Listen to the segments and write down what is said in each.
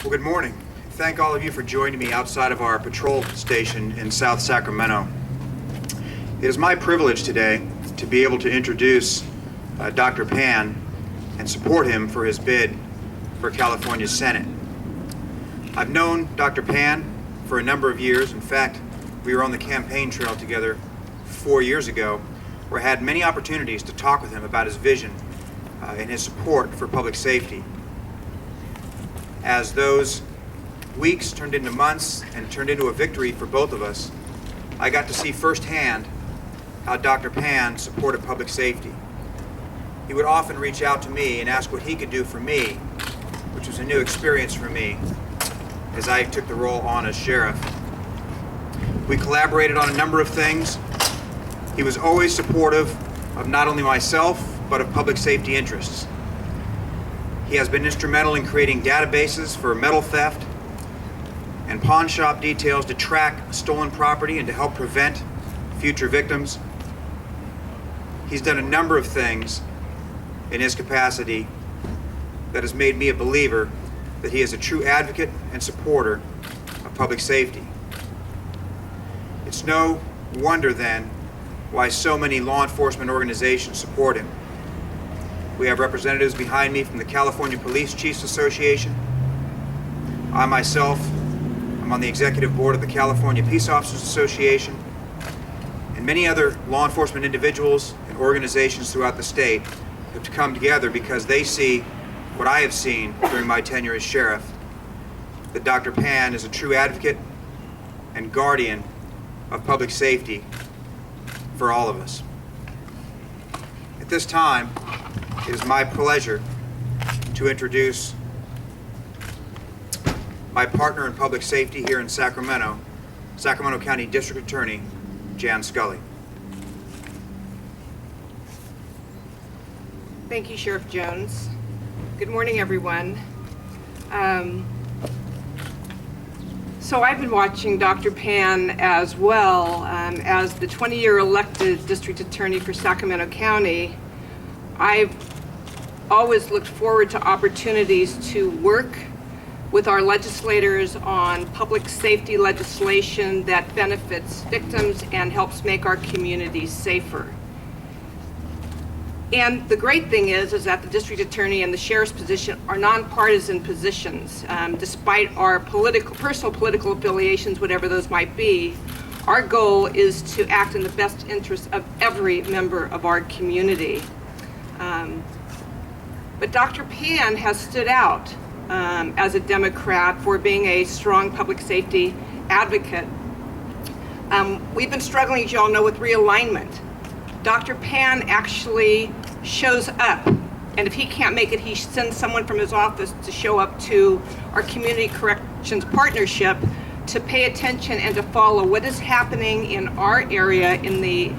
Well, good morning. Thank all of you for joining me outside of our patrol station in South Sacramento. It is my privilege today to be able to introduce Dr. Pan and support him for his bid for California Senate. I've known Dr. Pan for a number of years. In fact, we were on the campaign trail together 4 years ago, where I had many opportunities to talk with him about his vision and his support for public safety. As those weeks turned into months and turned into a victory for both of us, I got to see firsthand how Dr. Pan supported public safety. He would often reach out to me and ask what he could do for me, which was a new experience for me as I took the role on as sheriff. We collaborated on a number of things. He was always supportive of not only myself, but of public safety interests. He has been instrumental in creating databases for metal theft and pawn shop details to track stolen property and to help prevent future victims. He's done a number of things in his capacity that has made me a believer that he is a true advocate and supporter of public safety. It's no wonder then why so many law enforcement organizations support him. We have representatives behind me from the California Police Chiefs Association. I myself am on the executive board of the California Peace Officers Association, and many other law enforcement individuals and organizations throughout the state have come together because they see what I have seen during my tenure as sheriff, that Dr. Pan is a true advocate and guardian of public safety for all of us. At this time, it is my pleasure to introduce my partner in public safety here in Sacramento, Sacramento County District Attorney, Jan Scully. Thank you, Sheriff Jones. Good morning, everyone. So I've been watching Dr. Pan as well. As the 20-year elected district attorney for Sacramento County, I've always looked forward to opportunities to work with our legislators on public safety legislation that benefits victims and helps make our communities safer. And the great thing is that the district attorney and the sheriff's position are nonpartisan positions. Despite our personal political affiliations, whatever those might be, our goal is to act in the best interest of every member of our community. But Dr. Pan has stood out as a Democrat for being a strong public safety advocate. We've been struggling, as you all know, with realignment. Dr. Pan actually shows up, and if he can't make it, he sends someone from his office to show up to our community corrections partnership to pay attention and to follow what is happening in our area in the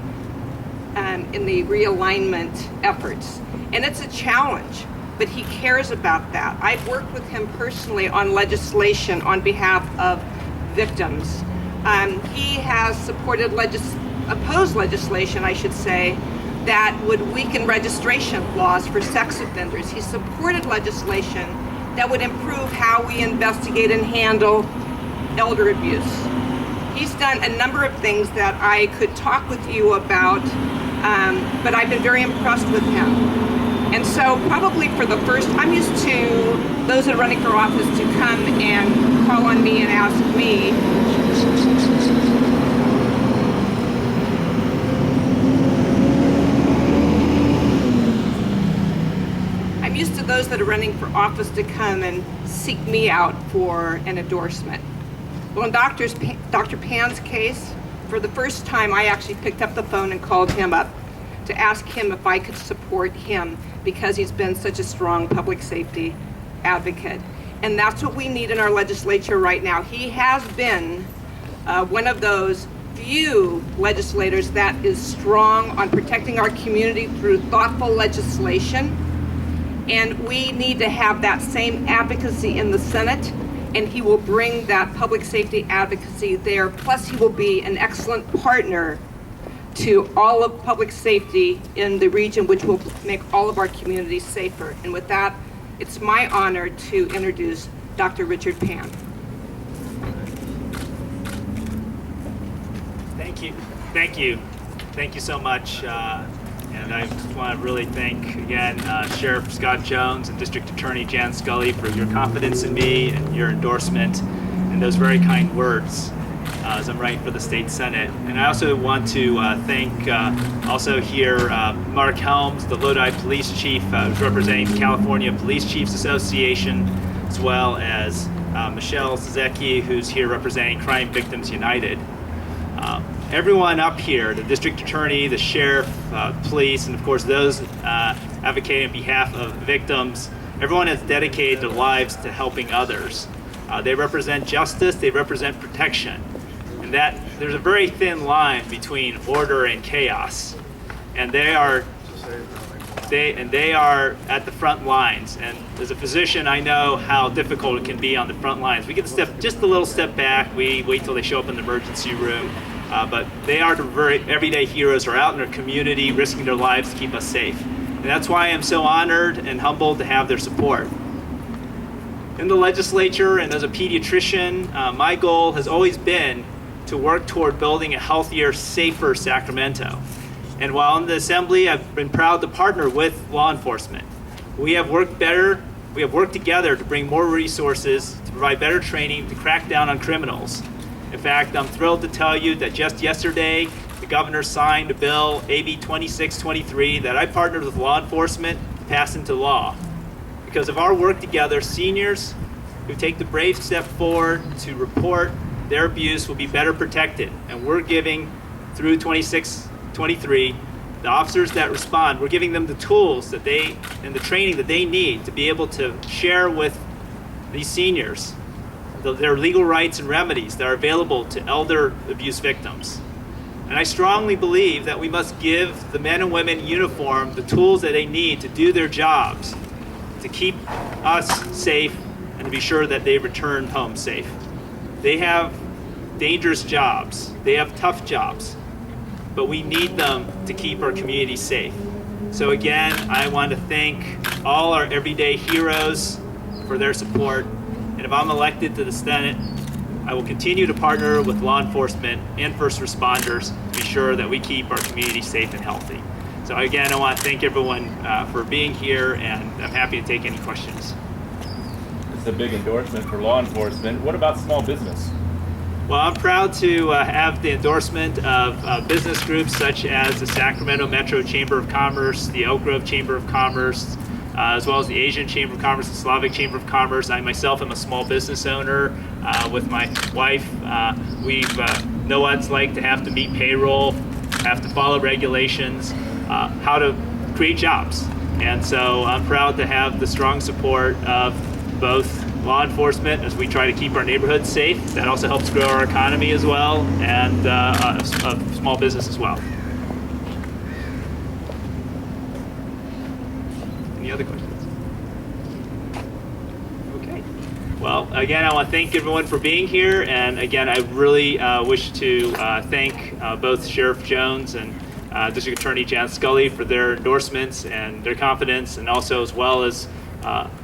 realignment efforts. And it's a challenge, but he cares about that. I've worked with him personally on legislation on behalf of victims. He has supported opposed legislation, I should say, that would weaken registration laws for sex offenders. He supported legislation that would improve how we investigate and handle elder abuse. He's done a number of things that I could talk with you about, but I've been very impressed with him. And so probably for the first, I'm used to those that are running for office to come and call on me and ask me. I'm used to those that are running for office to come and seek me out for an endorsement. Well, in Dr. Pan's case, for the first time, I actually picked up the phone and called him up to ask him if I could support him because he's been such a strong public safety advocate. And that's what we need in our legislature right now. He has been one of those few legislators that is strong on protecting our community through thoughtful legislation. And we need to have that same advocacy in the Senate, and he will bring that public safety advocacy there. Plus, he will be an excellent partner to all of public safety in the region, which will make all of our communities safer. And with that, it's my honor to introduce Dr. Richard Pan. Thank you. Thank you. Thank you so much. And I just want to really thank, again, Sheriff Scott Jones and District Attorney Jan Scully for your confidence in me and your endorsement and those very kind words as I'm running for the state Senate. And I also want to thank also here Mark Helms, the Lodi Police Chief, who's representing the California Police Chiefs Association, as well as Michelle Zizeki, who's here representing Crime Victims United. Everyone up here, the district attorney, the sheriff, police, and of course those advocating on behalf of victims, everyone has dedicated their lives to helping others. They represent justice, they represent protection, and that there's a very thin line between order and chaos. And they are at the front lines. And as a physician, I know how difficult it can be on the front lines. We can step just a little step back. We wait till they show up in the emergency room. But they are the very everyday heroes who are out in their community, risking their lives to keep us safe. And that's why I'm so honored and humbled to have their support. In the legislature and as a pediatrician, my goal has always been to work toward building a healthier, safer Sacramento. And while in the Assembly, I've been proud to partner with law enforcement. We have worked together to bring more resources, to provide better training, to crack down on criminals. In fact, I'm thrilled to tell you that just yesterday, the governor signed a bill, AB 2623, that I partnered with law enforcement to pass into law. Because of our work together, seniors who take the brave step forward to report their abuse will be better protected. And we're giving, through 2623, the officers that respond, we're giving them the tools that and the training that they need to be able to share with these seniors their legal rights and remedies that are available to elder abuse victims. And I strongly believe that we must give the men and women in uniform the tools that they need to do their jobs, to keep us safe and to be sure that they return home safe. They have dangerous jobs, they have tough jobs, but we need them to keep our community safe. So again, I want to thank all our everyday heroes for their support. And if I'm elected to the Senate, I will continue to partner with law enforcement and first responders to be sure that we keep our community safe and healthy. So again, I want to thank everyone for being here, and I'm happy to take any questions. It's a big endorsement for law enforcement. What about small business? Well, I'm proud to have the endorsement of business groups such as the Sacramento Metro Chamber of Commerce, the Elk Grove Chamber of Commerce, as well as the Asian Chamber of Commerce, the Slavic Chamber of Commerce. I myself am a small business owner with my wife. We know what it's like to have to meet payroll, have to follow regulations, how to create jobs. And so I'm proud to have the strong support of both law enforcement as we try to keep our neighborhoods safe. That also helps grow our economy as well, and of small business as well. Any other questions? Okay. Well, again, I want to thank everyone for being here, and again, I really wish to thank both Sheriff Jones and District Attorney Jan Scully for their endorsements and their confidence, and also as well as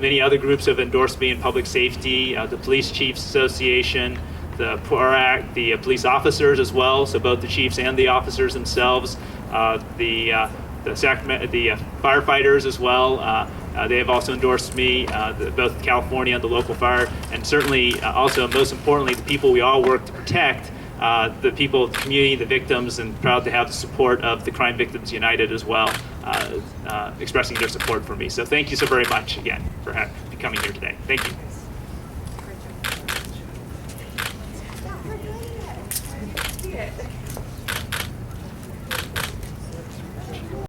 many other groups have endorsed me in public safety, the Police Chiefs Association, the PORAC, the police officers as well, so both the chiefs and the officers themselves, the firefighters as well. They have also endorsed me, both California and the local fire, and certainly also, most importantly, the people we all work to protect, the people of the community, the victims, and proud to have the support of the Crime Victims United as well, expressing their support for me. So thank you so very much again for coming here today. Thank you.